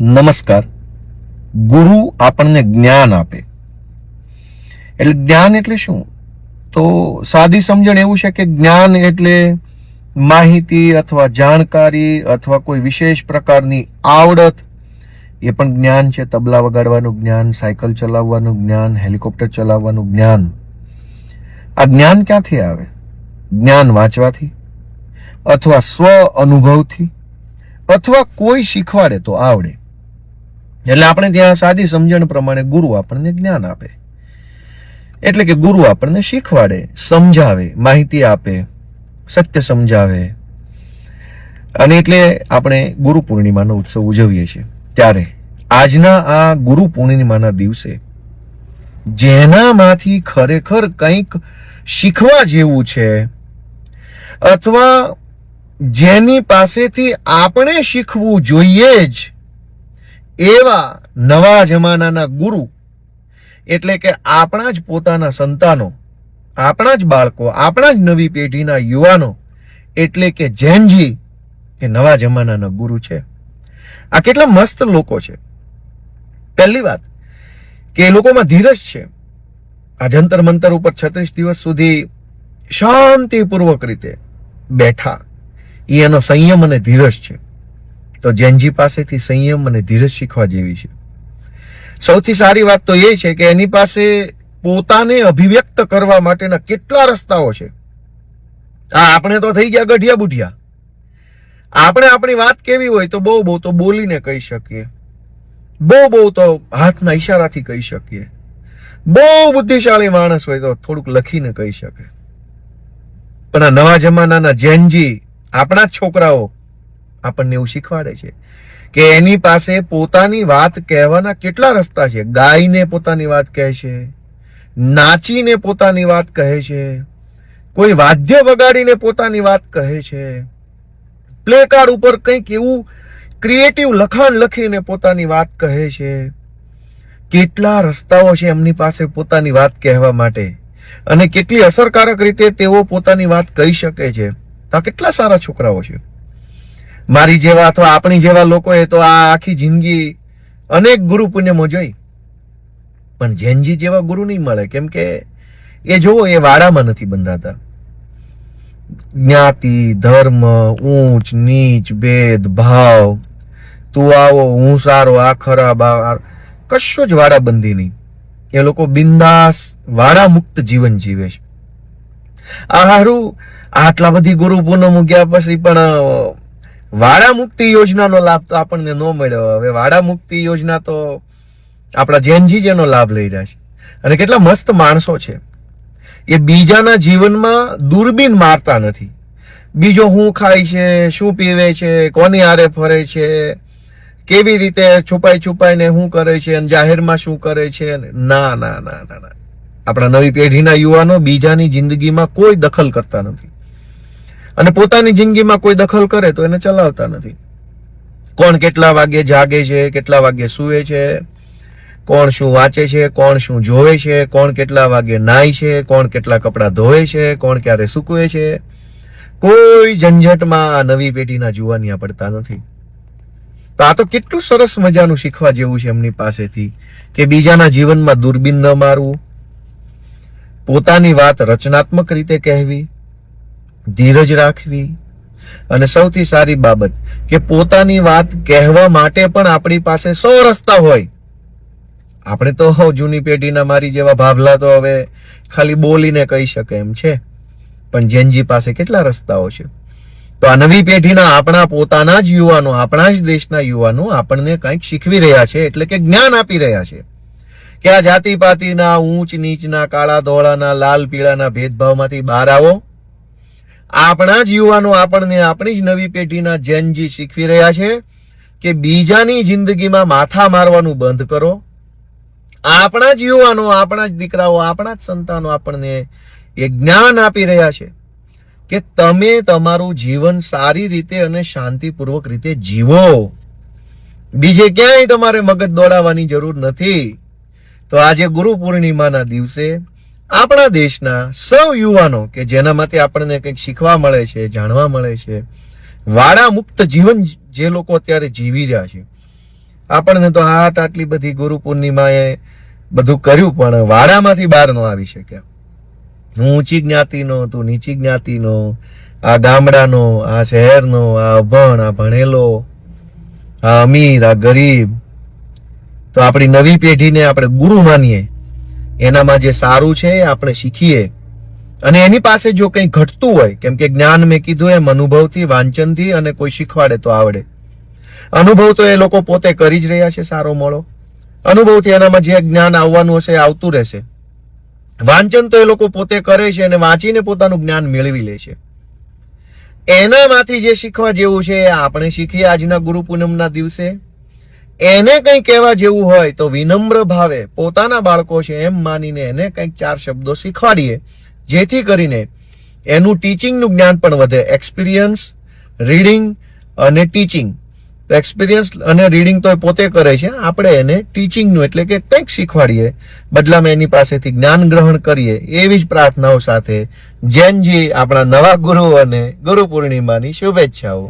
નમસ્કાર. ગુરુ આપણને જ્ઞાન આપે. એટલે જ્ઞાન એટલે શું? તો સાદી સમજણ એવું છે કે જ્ઞાન એટલે માહિતી અથવા જાણકારી અથવા કોઈ વિશેષ પ્રકારની આવડત. એ પણ જ્ઞાન છે. તબલા વગાડવાનું જ્ઞાન, સાયકલ ચલાવવાનું જ્ઞાન, હેલિકોપ્ટર ચલાવવાનું જ્ઞાન. આ જ્ઞાન ક્યાંથી આવે? જ્ઞાન વાંચવાથી અથવા સ્વ અનુભવથી અથવા કોઈ શીખવાડે તો આવડે. એટલે આપણે ત્યાં સાદી સમજણ પ્રમાણે ગુરુ આપણને જ્ઞાન આપે. એટલે કે ગુરુ આપણને શીખવાડે, સમજાવે, માહિતી આપે, સત્ય સમજાવે. અને એટલે આપણે ગુરુ પૂર્ણિમાનો ઉત્સવ ઉજવીએ છીએ. ત્યારે આજના આ ગુરુ પૂર્ણિમાના દિવસે જેનામાંથી ખરેખર કંઈક શીખવા જેવું છે અથવા જેની પાસેથી આપણે શીખવું જોઈએ જ એવા નવા જમાનાના ગુરુ, એટલે કે આપણા જ પોતાના સંતાનો, આપણા જ બાળકો, આપણા જ નવી પેઢીના યુવાનો, એટલે કે જેનજી એ નવા જમાનાના ગુરુ છે. આ કેટલા મસ્ત લોકો છે. પહેલી વાત કે એ લોકોમાં ધીરજ છે. આ જંતર મંતર ઉપર 36 દિવસ સુધી શાંતિપૂર્વક રીતે બેઠા, એનો સંયમ અને ધીરજ છે. તો જેનજી પાસેથી સંયમ અને ધીરજ શીખવા જેવી છે. સૌથી સારી વાત તો એ છે કે એની પાસે પોતાને અભિવ્યક્ત કરવા માટેના કેટલા રસ્તાઓ છે. આપણે તો થઈ ગયા ગઢિયા બુઢિયા. આપણે આપણી વાત કેવી હોય તો બહુ તો બોલીને કહી શકીએ, બહુ તો હાથના ઈશારાથી કહી શકીએ, બહુ બુદ્ધિશાળી માણસ હોય તો થોડુંક લખીને કહી શકે. પણ આ નવા જમાનાના જેનજી, આપણા જ છોકરાઓ આપણને એવું શીખવાડે છે કે એની પાસે પોતાની વાત કહેવાના કેટલા રસ્તા છે. ગાઈને પોતાની વાત કહે છે, નાચીને પોતાની વાત કહે છે, કોઈ વાદ્ય વગાડીને પોતાની વાત કહે છે, પ્લે કાર્ડ ઉપર કંઈક એવું ક્રિએટિવ લખાણ લખીને પોતાની વાત કહે છે. કેટલા રસ્તાઓ છે એમની પાસે પોતાની વાત કહેવા માટે, અને કેટલી અસરકારક રીતે તેઓ પોતાની વાત કહી શકે છે. આ કેટલા સારા છોકરાઓ છે. મારી જેવા અથવા આપણી જેવા લોકોએ તો આ આખી જિંદગી અનેક ગુરુ પુણ્યમાં જોઈ, પણ જેનજી જેવા ગુરુ નહીં મળે. કેમ કે એ જોવો, એ વાડામાં નથી બંધાતા. જ્ઞાતિ, ધર્મ, ઊંચ નીચ, ભેદ ભાવ, તું આવો હું સારો, આ ખરાબ, આ કશું જ વાડાબંધી નહીં. એ લોકો બિંદાસ વાડા મુક્ત જીવન જીવે છે. આ હારું આટલા બધી ગુરુ પૂનમ ગયા પછી પણ વાડા મુક્તિ યોજનાનો લાભ તો આપણને ન મળ્યો. હવે વાડા મુક્તિ યોજના તો આપણા જેનજી જ એનો લાભ લઈ રહ્યા છે. અને કેટલા મસ્ત માણસો છે. એ બીજાના જીવનમાં દૂરબીન મારતા નથી. બીજો શું ખાય છે, શું પીવે છે, કોની હારે ફરે છે, કેવી રીતે છુપાઈને શું કરે છે, અને જાહેરમાં શું કરે છે. ના ના ના ના ના. આપણા નવી પેઢીના યુવાનો બીજાની જિંદગીમાં કોઈ દખલ કરતા નથી, અને પોતાની જિંદગીમાં કોઈ દખલ કરે તો એને ચલાવતા નથી. કોણ કેટલા વાગે જાગે છે, કેટલા વાગે સૂવે છે, કોણ શું વાંચે છે, કોણ શું જોવે છે, કોણ કેટલા વાગે નાય છે, કોણ કેટલા કપડાં ધોવે છે, કોણ ક્યારે સૂકવે છે, કોઈ ઝંઝટમાં આ નવી પેઢીના જુવાનિયા પડતા નથી. તો આ તો કેટલું સરસ મજાનું શીખવા જેવું છે એમની પાસેથી કે બીજાના જીવનમાં દૂરબીન ન મારવું, પોતાની વાત રચનાત્મક રીતે કહેવી, ધીરજ રાખવી, અને સૌથી સારી બાબત કે પોતાની વાત કહેવા માટે પણ આપણી પાસે 100 રસ્તા હોય. આપણે તો જૂની પેઢીના મારી જેવા ભાભલા તો હવે ખાલી બોલીને કહી શકે એમ છે, પણ જેનજી પાસે કેટલા રસ્તાઓ છે. તો આ નવી પેઢીના આપણા પોતાના જ યુવાનો, આપણા જ દેશના યુવાનો આપણને કંઈક શીખવી રહ્યા છે, એટલે કે જ્ઞાન આપી રહ્યા છે કે આ જાતિ પાતિના, ઊંચ નીચના, કાળા ધોળાના, લાલ પીળાના ભેદભાવમાંથી બહાર આવો. આપણા જ યુવાનો આપણને, આપણી જ નવી પેઢીના જેનજી શીખવી રહ્યા છે કે બીજાની જિંદગીમાં માથા મારવાનું બંધ કરો. આપણા જ યુવાનો, આપણા જ દીકરાઓ, આપણા જ સંતાનો આપણને એ જ્ઞાન આપી રહ્યા છે કે તમે તમારું જીવન સારી રીતે અને શાંતિપૂર્વક રીતે જીવો. બીજે ક્યાંય તમારે મગજ દોડાવવાની જરૂર નથી. તો આજે ગુરુ પૂર્ણિમાના દિવસે આપણા દેશના સૌ યુવાનો કે જેનામાંથી આપણને કંઈક શીખવા મળે છે, જાણવા મળે છે, વાડા મુક્ત જીવન જે લોકો અત્યારે જીવી રહ્યા છે, આપણને તો આટલી બધી ગુરુ પૂર્ણિમાએ બધું કર્યું, પણ વાડામાંથી બહાર ન આવી શક્યા. હું ઊંચી જ્ઞાતિનો, તું નીચી જ્ઞાતિનો, આ ગામડાનો, આ શહેરનો, આ અભણ, આ ભણેલો, આ અમીર, આ ગરીબ. તો આપણી નવી પેઢીને આપણે ગુરુ માનીએ, એનામાં જે સારું છે એ આપણે શીખીએ. અને એની પાસે જો કંઈ ઘટતું હોય, કેમ કે જ્ઞાન મેં કીધું એમ અનુભવથી, વાંચનથી, અને કોઈ શીખવાડે તો આવડે. અનુભવ તો એ લોકો પોતે કરી જ રહ્યા છે સારો મોળો. અનુભવથી એનામાં જે જ્ઞાન આવવાનું હશે એ આવતું રહેશે. વાંચન તો એ લોકો પોતે કરે છે અને વાંચીને પોતાનું જ્ઞાન મેળવી લે છે. એનામાંથી જે શીખવા જેવું છે એ આપણે શીખીએ આજના ગુરુ પૂનમના દિવસે. એને કંઈ કહેવા જેવું હોય તો વિનમ્ર ભાવે પોતાના બાળકો છે એમ માનીને એને કંઈક 4 શબ્દો શીખવાડીએ, જેથી કરીને એનું ટીચિંગનું જ્ઞાન પણ વધે. એક્સપિરિયન્સ, રીડિંગ અને ટીચિંગ. તો એક્સપિરિયન્સ અને રીડિંગ તો એ પોતે કરે છે, આપણે એને ટીચિંગનું એટલે કે કંઈક શીખવાડીએ, બદલામાં એની પાસેથી જ્ઞાન ગ્રહણ કરીએ, એવી જ પ્રાર્થનાઓ સાથે જૈનજી આપણા નવા ગુરુ અને ગુરુ પૂર્ણિમાની શુભેચ્છાઓ.